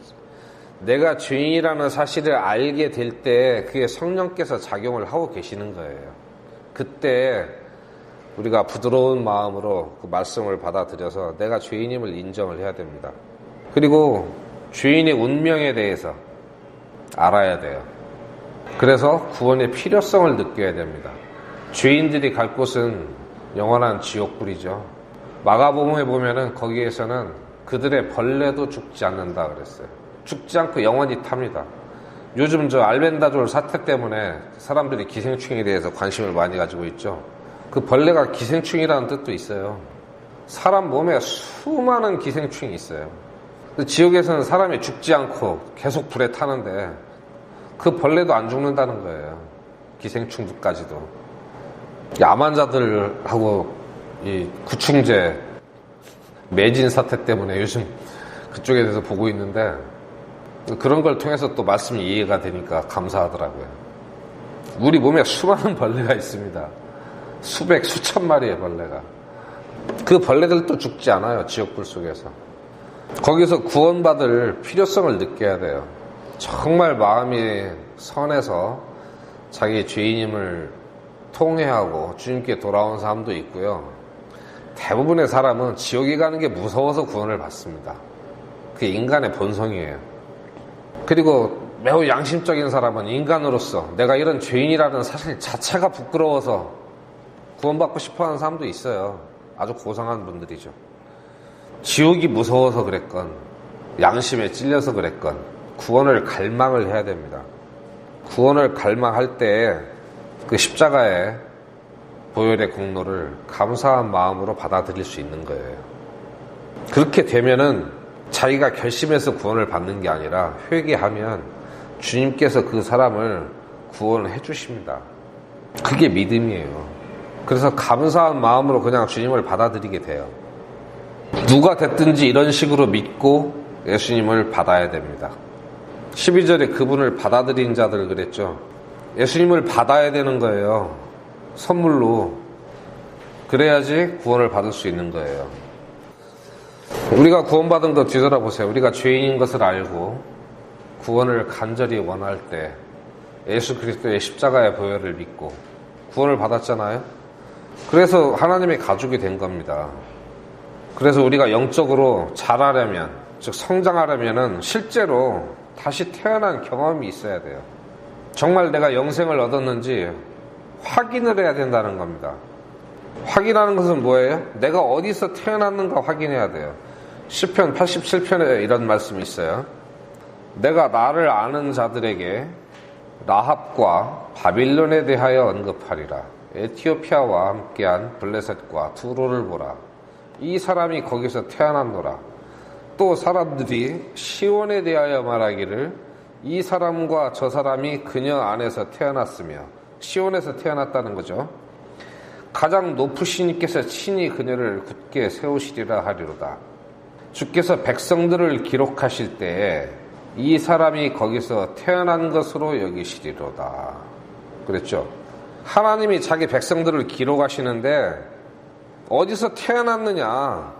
내가 죄인이라는 사실을 알게 될 때 그게 성령께서 작용을 하고 계시는 거예요. 그때 우리가 부드러운 마음으로 그 말씀을 받아들여서 내가 죄인임을 인정을 해야 됩니다. 그리고 죄인의 운명에 대해서 알아야 돼요. 그래서 구원의 필요성을 느껴야 됩니다. 죄인들이 갈 곳은 영원한 지옥불이죠. 마가복음에 보면은 거기에서는 그들의 벌레도 죽지 않는다 그랬어요. 죽지 않고 영원히 탑니다. 요즘 저 알벤다졸 사태 때문에 사람들이 기생충에 대해서 관심을 많이 가지고 있죠. 그 벌레가 기생충이라는 뜻도 있어요. 사람 몸에 수많은 기생충이 있어요. 지옥에서는 사람이 죽지 않고 계속 불에 타는데 그 벌레도 안 죽는다는 거예요. 기생충까지도. 암 환자들하고 이 구충제 매진 사태 때문에 요즘 그쪽에 대해서 보고 있는데 그런 걸 통해서 또 말씀이 이해가 되니까 감사하더라고요. 우리 몸에 수많은 벌레가 있습니다. 수백, 수천 마리의 벌레가. 그 벌레들도 죽지 않아요. 지옥불 속에서. 거기서 구원받을 필요성을 느껴야 돼요. 정말 마음이 선해서 자기 죄인임을 통회하고 주님께 돌아온 사람도 있고요. 대부분의 사람은 지옥에 가는 게 무서워서 구원을 받습니다. 그게 인간의 본성이에요. 그리고 매우 양심적인 사람은 인간으로서 내가 이런 죄인이라는 사실 자체가 부끄러워서 구원받고 싶어하는 사람도 있어요. 아주 고상한 분들이죠. 지옥이 무서워서 그랬건 양심에 찔려서 그랬건 구원을 갈망을 해야 됩니다. 구원을 갈망할 때 그 십자가의 보혈의 공로를 감사한 마음으로 받아들일 수 있는 거예요. 그렇게 되면은 자기가 결심해서 구원을 받는 게 아니라 회개하면 주님께서 그 사람을 구원해 주십니다. 그게 믿음이에요. 그래서 감사한 마음으로 그냥 주님을 받아들이게 돼요. 누가 됐든지 이런 식으로 믿고 예수님을 받아야 됩니다. 12절에 그분을 받아들인 자들 그랬죠. 예수님을 받아야 되는 거예요. 선물로. 그래야지 구원을 받을 수 있는 거예요. 우리가 구원받은 거 뒤돌아보세요. 우리가 죄인인 것을 알고 구원을 간절히 원할 때 예수 그리스도의 십자가의 보혈을 믿고 구원을 받았잖아요. 그래서 하나님의 가족이 된 겁니다. 그래서 우리가 영적으로 자라려면, 즉 성장하려면은 실제로 다시 태어난 경험이 있어야 돼요. 정말 내가 영생을 얻었는지 확인을 해야 된다는 겁니다. 확인하는 것은 뭐예요? 내가 어디서 태어났는가 확인해야 돼요. 시편 87편에 이런 말씀이 있어요. 내가 나를 아는 자들에게 라합과 바빌론에 대하여 언급하리라. 에티오피아와 함께한 블레셋과 두로를 보라. 이 사람이 거기서 태어났노라. 또 사람들이 시온에 대하여 말하기를 이 사람과 저 사람이 그녀 안에서 태어났으며, 시온에서 태어났다는 거죠. 가장 높으신 이께서 친히 그녀를 굳게 세우시리라 하리로다. 주께서 백성들을 기록하실 때에 이 사람이 거기서 태어난 것으로 여기시리로다. 그랬죠. 하나님이 자기 백성들을 기록하시는데 어디서 태어났느냐,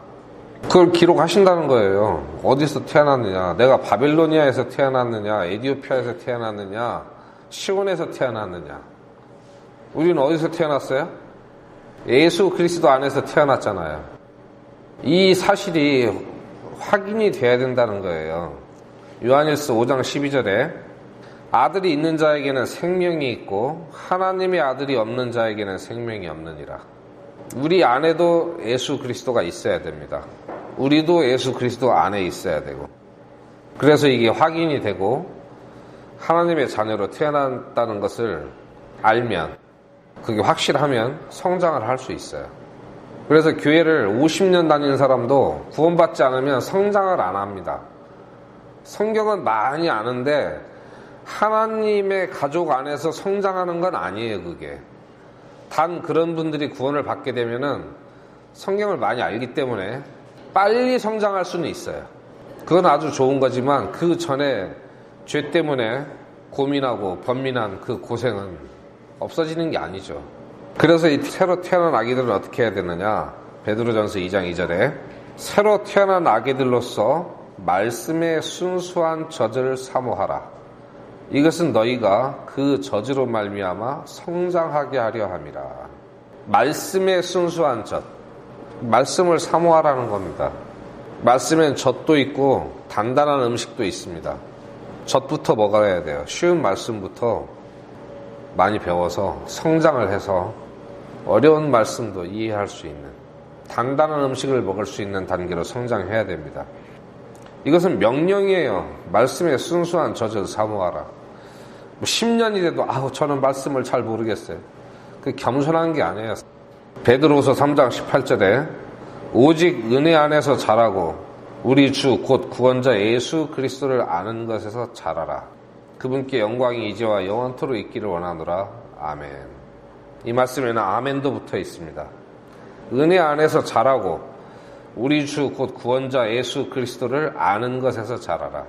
그걸 기록하신다는 거예요. 어디서 태어났느냐, 내가 바빌로니아에서 태어났느냐, 에티오피아에서 태어났느냐, 시온에서 태어났느냐. 우리는 어디서 태어났어요? 예수 그리스도 안에서 태어났잖아요. 이 사실이 확인이 돼야 된다는 거예요. 요한일서 5장 12절에 아들이 있는 자에게는 생명이 있고 하나님의 아들이 없는 자에게는 생명이 없느니라. 우리 안에도 예수 그리스도가 있어야 됩니다. 우리도 예수 그리스도 안에 있어야 되고, 그래서 이게 확인이 되고 하나님의 자녀로 태어났다는 것을 알면, 그게 확실하면 성장을 할 수 있어요. 그래서 교회를 50년 다니는 사람도 구원받지 않으면 성장을 안 합니다. 성경은 많이 아는데 하나님의 가족 안에서 성장하는 건 아니에요. 그게 단 그런 분들이 구원을 받게 되면은 성경을 많이 알기 때문에 빨리 성장할 수는 있어요. 그건 아주 좋은 거지만 그 전에 죄 때문에 고민하고 번민한 그 고생은 없어지는 게 아니죠. 그래서 이 새로 태어난 아기들은 어떻게 해야 되느냐? 베드로전서 2장 2절에 새로 태어난 아기들로서 말씀의 순수한 젖을 사모하라. 이것은 너희가 그 젖으로 말미암아 성장하게 하려 함이라. 말씀의 순수한 젖, 말씀을 사모하라는 겁니다. 말씀엔 젖도 있고 단단한 음식도 있습니다. 젖부터 먹어야 돼요. 쉬운 말씀부터 많이 배워서 성장을 해서 어려운 말씀도 이해할 수 있는 단단한 음식을 먹을 수 있는 단계로 성장해야 됩니다. 이것은 명령이에요. 말씀의 순수한 젖을 사모하라. 10년이 돼도 저는 말씀을 잘 모르겠어요. 그 겸손한 게 아니에요. 베드로후서 3장 18절에 오직 은혜 안에서 자라고 우리 주 곧 구원자 예수 그리스도를 아는 것에서 자라라. 그분께 영광이 이제와 영원토록 있기를 원하노라. 아멘. 이 말씀에는 아멘도 붙어 있습니다. 은혜 안에서 자라고 우리 주 곧 구원자 예수 그리스도를 아는 것에서 자라라.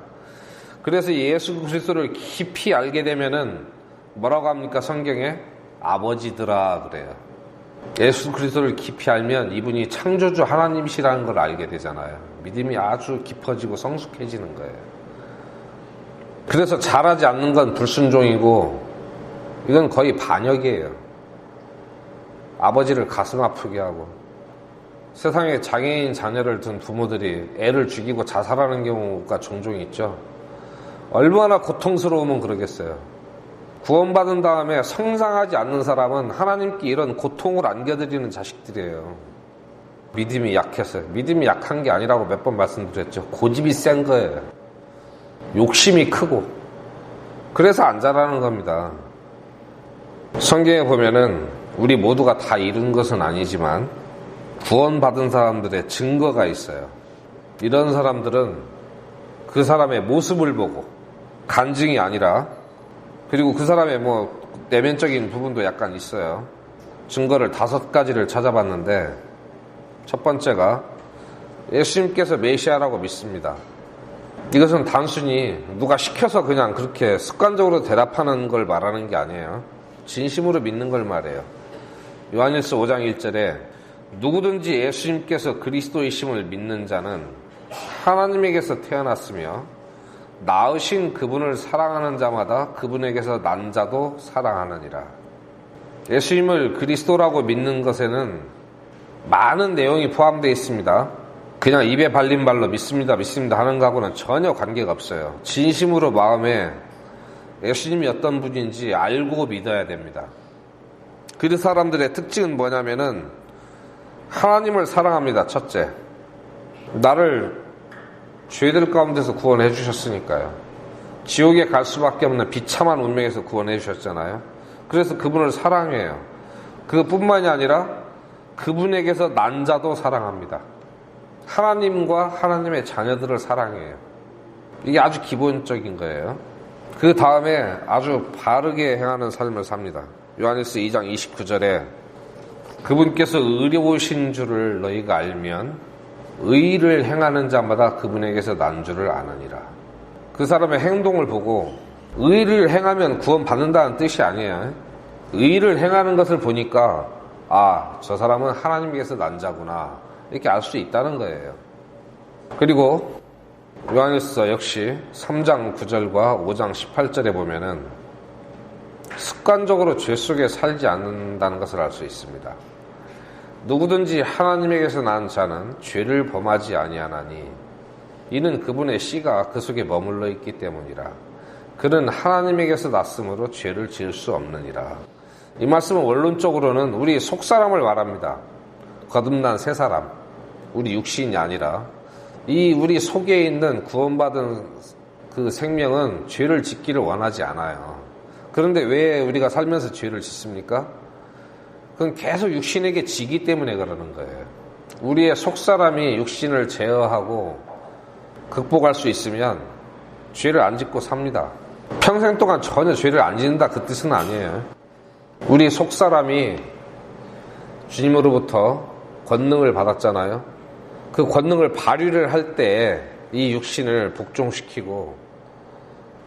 그래서 예수 그리스도를 깊이 알게 되면은 뭐라고 합니까? 성경에 아버지들아 그래요. 예수 그리스도를 깊이 알면 이분이 창조주 하나님이시라는 걸 알게 되잖아요. 믿음이 아주 깊어지고 성숙해지는 거예요. 그래서 잘하지 않는 건 불순종이고 이건 거의 반역이에요. 아버지를 가슴 아프게 하고, 세상에 장애인 자녀를 둔 부모들이 애를 죽이고 자살하는 경우가 종종 있죠. 얼마나 고통스러우면 그러겠어요. 구원받은 다음에 성장하지 않는 사람은 하나님께 이런 고통을 안겨드리는 자식들이에요. 믿음이 약했어요. 믿음이 약한 게 아니라고 몇 번 말씀드렸죠. 고집이 센 거예요. 욕심이 크고. 그래서 안 자라는 겁니다. 성경에 보면은 우리 모두가 다 이룬 것은 아니지만 구원받은 사람들의 증거가 있어요. 이런 사람들은 그 사람의 모습을 보고, 간증이 아니라, 그리고 그 사람의 내면적인 부분도 약간 있어요. 증거를 5가지를 찾아봤는데, 첫 번째가 예수님께서 메시아라고 믿습니다. 이것은 단순히 누가 시켜서 그냥 그렇게 습관적으로 대답하는 걸 말하는 게 아니에요. 진심으로 믿는 걸 말해요. 요한일서 5장 1절에 누구든지 예수님께서 그리스도이심을 믿는 자는 하나님에게서 태어났으며 낳으신 그분을 사랑하는 자마다 그분에게서 난 자도 사랑하느니라. 예수님을 그리스도라고 믿는 것에는 많은 내용이 포함되어 있습니다. 그냥 입에 발린 말로 믿습니다 하는 거하고는 전혀 관계가 없어요. 진심으로 마음에 예수님이 어떤 분인지 알고 믿어야 됩니다. 그 사람들의 특징은 뭐냐면은 하나님을 사랑합니다. 첫째, 나를 죄들 가운데서 구원해 주셨으니까요. 지옥에 갈 수밖에 없는 비참한 운명에서 구원해 주셨잖아요. 그래서 그분을 사랑해요. 그뿐만이 아니라 그분에게서 난 자도 사랑합니다. 하나님과 하나님의 자녀들을 사랑해요. 이게 아주 기본적인 거예요. 그 다음에 아주 바르게 행하는 삶을 삽니다. 요한일서 2장 29절에 그분께서 의로우신 줄을 너희가 알면 의를 행하는 자마다 그분에게서 난 줄을 아느니라. 그 사람의 행동을 보고 의를 행하면 구원받는다는 뜻이 아니에요. 의를 행하는 것을 보니까 저 사람은 하나님께서 난 자구나 이렇게 알 수 있다는 거예요. 그리고 요한일서 역시 3장 9절과 5장 18절에 보면은 습관적으로 죄 속에 살지 않는다는 것을 알 수 있습니다. 누구든지 하나님에게서 난 자는 죄를 범하지 아니하나니 이는 그분의 씨가 그 속에 머물러 있기 때문이라. 그는 하나님에게서 났으므로 죄를 지을 수 없느니라. 이 말씀은 원론적으로는 우리 속사람을 말합니다. 거듭난 새 사람, 우리 육신이 아니라 이 우리 속에 있는 구원받은 그 생명은 죄를 짓기를 원하지 않아요. 그런데 왜 우리가 살면서 죄를 짓습니까? 그건 계속 육신에게 지기 때문에 그러는 거예요. 우리의 속사람이 육신을 제어하고 극복할 수 있으면 죄를 안 짓고 삽니다. 평생 동안 전혀 죄를 안 짓는다 그 뜻은 아니에요. 우리 속사람이 주님으로부터 권능을 받았잖아요. 그 권능을 발휘를 할 때 이 육신을 복종시키고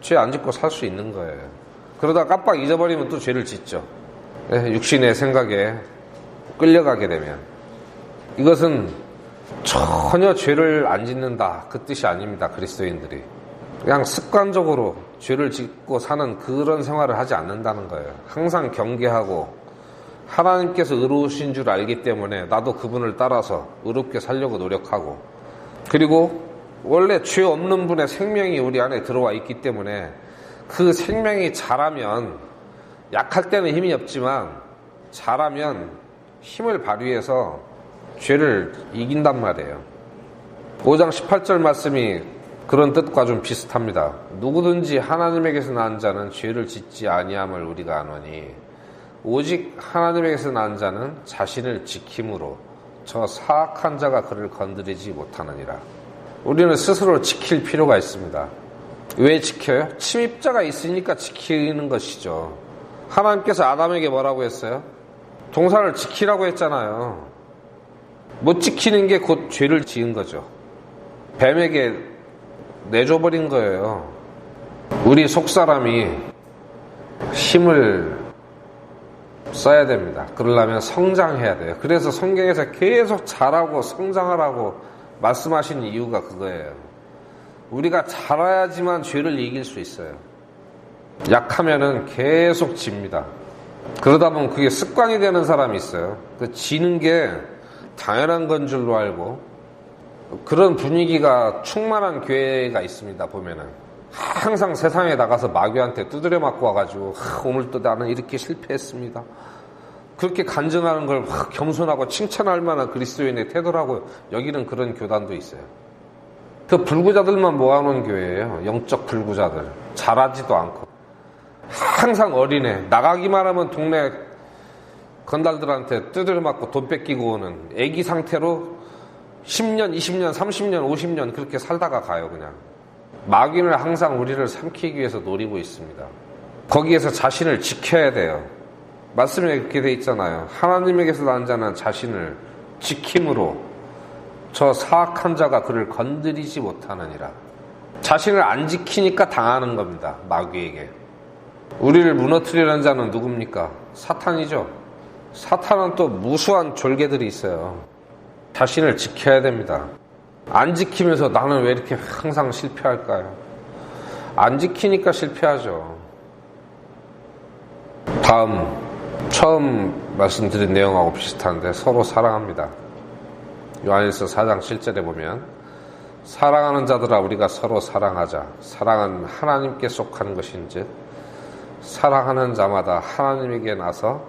죄 안 짓고 살 수 있는 거예요. 그러다 깜빡 잊어버리면 또 죄를 짓죠. 육신의 생각에 끌려가게 되면. 이것은 전혀 죄를 안 짓는다 그 뜻이 아닙니다. 그리스도인들이 그냥 습관적으로 죄를 짓고 사는 그런 생활을 하지 않는다는 거예요. 항상 경계하고 하나님께서 의로우신 줄 알기 때문에 나도 그분을 따라서 의롭게 살려고 노력하고, 그리고 원래 죄 없는 분의 생명이 우리 안에 들어와 있기 때문에 그 생명이 자라면, 약할 때는 힘이 없지만 자라면 힘을 발휘해서 죄를 이긴단 말이에요. 5장 18절 말씀이 그런 뜻과 좀 비슷합니다. 누구든지 하나님에게서 난 자는 죄를 짓지 아니함을 우리가 아노니 오직 하나님에게서 난 자는 자신을 지킴으로 저 사악한 자가 그를 건드리지 못하느니라. 우리는 스스로 지킬 필요가 있습니다. 왜 지켜요? 침입자가 있으니까 지키는 것이죠. 하나님께서 아담에게 뭐라고 했어요? 동산을 지키라고 했잖아요. 못 지키는 게 곧 죄를 지은 거죠. 뱀에게 내줘버린 거예요. 우리 속사람이 힘을 써야 됩니다. 그러려면 성장해야 돼요. 그래서 성경에서 계속 자라고 성장하라고 말씀하시는 이유가 그거예요. 우리가 자라야지만 죄를 이길 수 있어요. 약하면은 계속 집니다. 그러다 보면 그게 습관이 되는 사람이 있어요. 그 지는 게 당연한 건 줄로 알고, 그런 분위기가 충만한 교회가 있습니다. 보면은 항상 세상에 나가서 마귀한테 두드려 맞고 와가지고 오늘 또 나는 이렇게 실패했습니다. 그렇게 간증하는 걸 겸손하고 칭찬할 만한 그리스도인의 태도라고 여기는 그런 교단도 있어요. 그 불구자들만 모아놓은 교회예요. 영적 불구자들. 잘하지도 않고 항상 어린애, 나가기만 하면 동네 건달들한테 두드려 맞고 돈 뺏기고 오는 애기 상태로 10년, 20년, 30년, 50년 그렇게 살다가 가요. 그냥 마귀는 항상 우리를 삼키기 위해서 노리고 있습니다. 거기에서 자신을 지켜야 돼요. 말씀에 그렇게 돼 있잖아요. 하나님에게서 난 자는 자신을 지킴으로 저 사악한 자가 그를 건드리지 못하느니라. 자신을 안 지키니까 당하는 겁니다. 마귀에게. 우리를 무너뜨리는 자는 누굽니까? 사탄이죠. 사탄은 또 무수한 졸개들이 있어요. 자신을 지켜야 됩니다. 안 지키면서 나는 왜 이렇게 항상 실패할까요? 안 지키니까 실패하죠. 다음 처음 말씀드린 내용하고 비슷한데 서로 사랑합니다. 요한일서 4장 7절에 보면 사랑하는 자들아 우리가 서로 사랑하자. 사랑은 하나님께 속한 것인즉 사랑하는 자마다 하나님에게 나서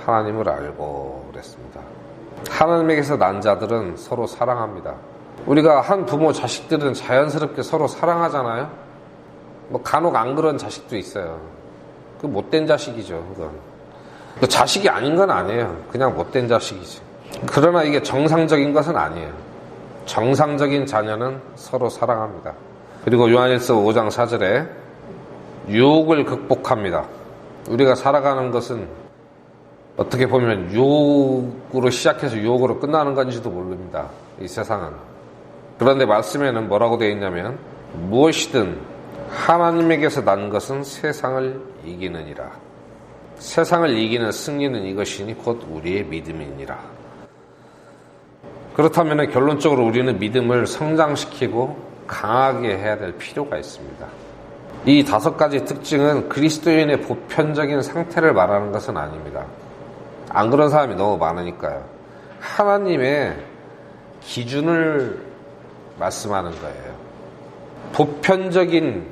하나님을 알고 그랬습니다. 하나님에게서 난 자들은 서로 사랑합니다. 우리가 한 부모 자식들은 자연스럽게 서로 사랑하잖아요. 뭐 간혹 안 그런 자식도 있어요. 그 못된 자식이죠. 그건 자식이 아닌 건 아니에요. 그냥 못된 자식이지. 그러나 이게 정상적인 것은 아니에요. 정상적인 자녀는 서로 사랑합니다. 그리고 요한일서 5장 4절에 유혹을 극복합니다. 우리가 살아가는 것은 어떻게 보면 유혹으로 시작해서 유혹으로 끝나는 건지도 모릅니다. 이 세상은. 그런데 말씀에는 뭐라고 되어 있냐면 무엇이든 하나님에게서 난 것은 세상을 이기느니라. 세상을 이기는 승리는 이것이니 곧 우리의 믿음이니라. 그렇다면 결론적으로 우리는 믿음을 성장시키고 강하게 해야 될 필요가 있습니다. 이 5가지 특징은 그리스도인의 보편적인 상태를 말하는 것은 아닙니다. 안 그런 사람이 너무 많으니까요. 하나님의 기준을 말씀하는 거예요. 보편적인,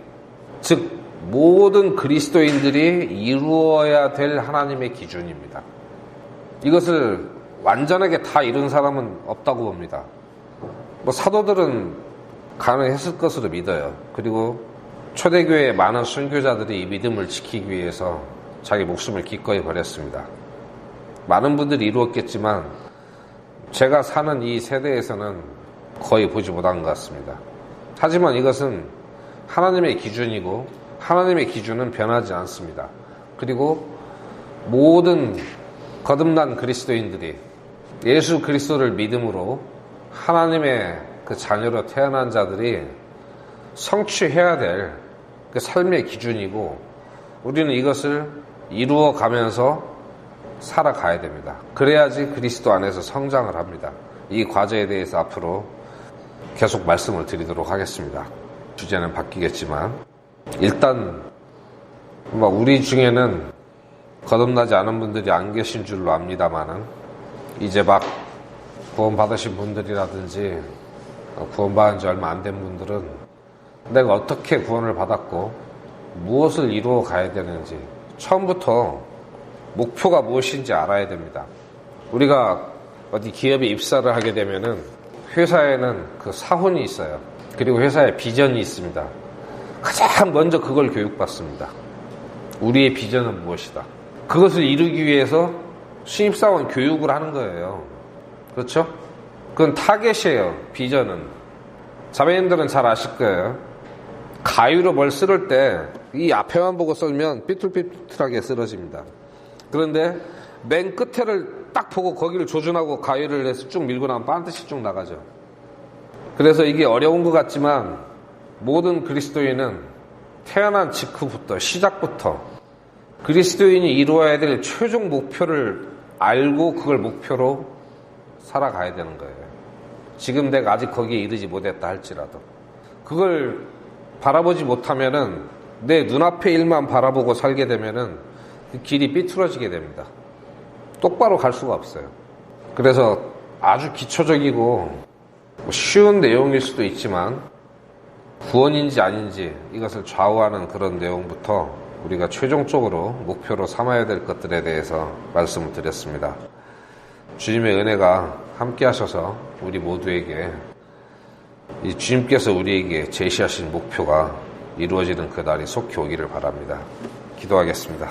즉 모든 그리스도인들이 이루어야 될 하나님의 기준입니다. 이것을 완전하게 다 이룬 사람은 없다고 봅니다. 뭐 사도들은 가능했을 것으로 믿어요. 그리고 초대교회의 많은 순교자들이 이 믿음을 지키기 위해서 자기 목숨을 기꺼이 버렸습니다. 많은 분들이 이루었겠지만 제가 사는 이 세대에서는 거의 보지 못한 것 같습니다. 하지만 이것은 하나님의 기준이고 하나님의 기준은 변하지 않습니다. 그리고 모든 거듭난 그리스도인들이 예수 그리스도를 믿음으로 하나님의 그 자녀로 태어난 자들이 성취해야 될 그 삶의 기준이고 우리는 이것을 이루어 가면서 살아가야 됩니다. 그래야지 그리스도 안에서 성장을 합니다. 이 과제에 대해서 앞으로 계속 말씀을 드리도록 하겠습니다. 주제는 바뀌겠지만 일단 우리 중에는 거듭나지 않은 분들이 안 계신 줄로 압니다만은 이제 막 구원받으신 분들이라든지 구원받은 지 얼마 안 된 분들은 내가 어떻게 구원을 받았고 무엇을 이루어 가야 되는지 처음부터 목표가 무엇인지 알아야 됩니다. 우리가 어디 기업에 입사를 하게 되면은 회사에는 그 사훈이 있어요. 그리고 회사에 비전이 있습니다. 가장 먼저 그걸 교육받습니다. 우리의 비전은 무엇이다. 그것을 이루기 위해서 신입사원 교육을 하는 거예요. 그렇죠? 그건 타겟이에요. 비전은. 자매님들은 잘 아실 거예요. 가위로 뭘 쓸을 때 이 앞에만 보고 썰면 삐뚤삐뚤하게 쓰러집니다. 그런데 맨 끝에를 딱 보고 거기를 조준하고 가위를 해서 쭉 밀고 나면 반드시 쭉 나가죠. 그래서 이게 어려운 것 같지만 모든 그리스도인은 태어난 직후부터 시작부터 그리스도인이 이루어야 될 최종 목표를 알고 그걸 목표로 살아가야 되는 거예요. 지금 내가 아직 거기에 이르지 못했다 할지라도 그걸 바라보지 못하면은 내 눈앞의 일만 바라보고 살게 되면은 그 길이 삐뚤어지게 됩니다. 똑바로 갈 수가 없어요. 그래서 아주 기초적이고 쉬운 내용일 수도 있지만 구원인지 아닌지 이것을 좌우하는 그런 내용부터 우리가 최종적으로 목표로 삼아야 될 것들에 대해서 말씀을 드렸습니다. 주님의 은혜가 함께 하셔서 우리 모두에게 이 주님께서 우리에게 제시하신 목표가 이루어지는 그 날이 속히 오기를 바랍니다. 기도하겠습니다.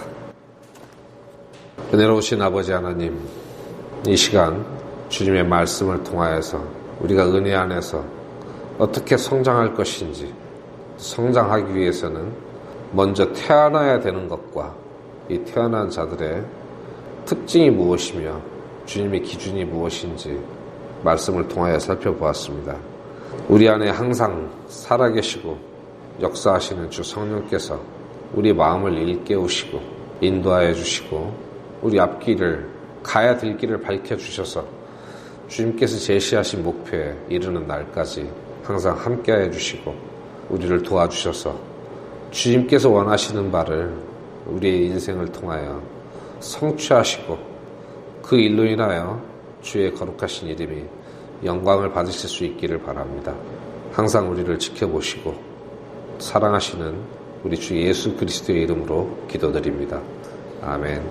은혜로우신 아버지 하나님, 이 시간 주님의 말씀을 통하여서 우리가 은혜 안에서 어떻게 성장할 것인지, 성장하기 위해서는 먼저 태어나야 되는 것과 이 태어난 자들의 특징이 무엇이며 주님의 기준이 무엇인지 말씀을 통하여 살펴보았습니다. 우리 안에 항상 살아계시고 역사하시는 주 성령께서 우리 마음을 일깨우시고 인도하여 주시고 우리 앞길을 가야 될 길을 밝혀주셔서 주님께서 제시하신 목표에 이르는 날까지 항상 함께하여 주시고 우리를 도와주셔서 주님께서 원하시는 바를 우리의 인생을 통하여 성취하시고 그 일로 인하여 주의 거룩하신 이름이 영광을 받으실 수 있기를 바랍니다. 항상 우리를 지켜보시고 사랑하시는 우리 주 예수 그리스도의 이름으로 기도드립니다. 아멘.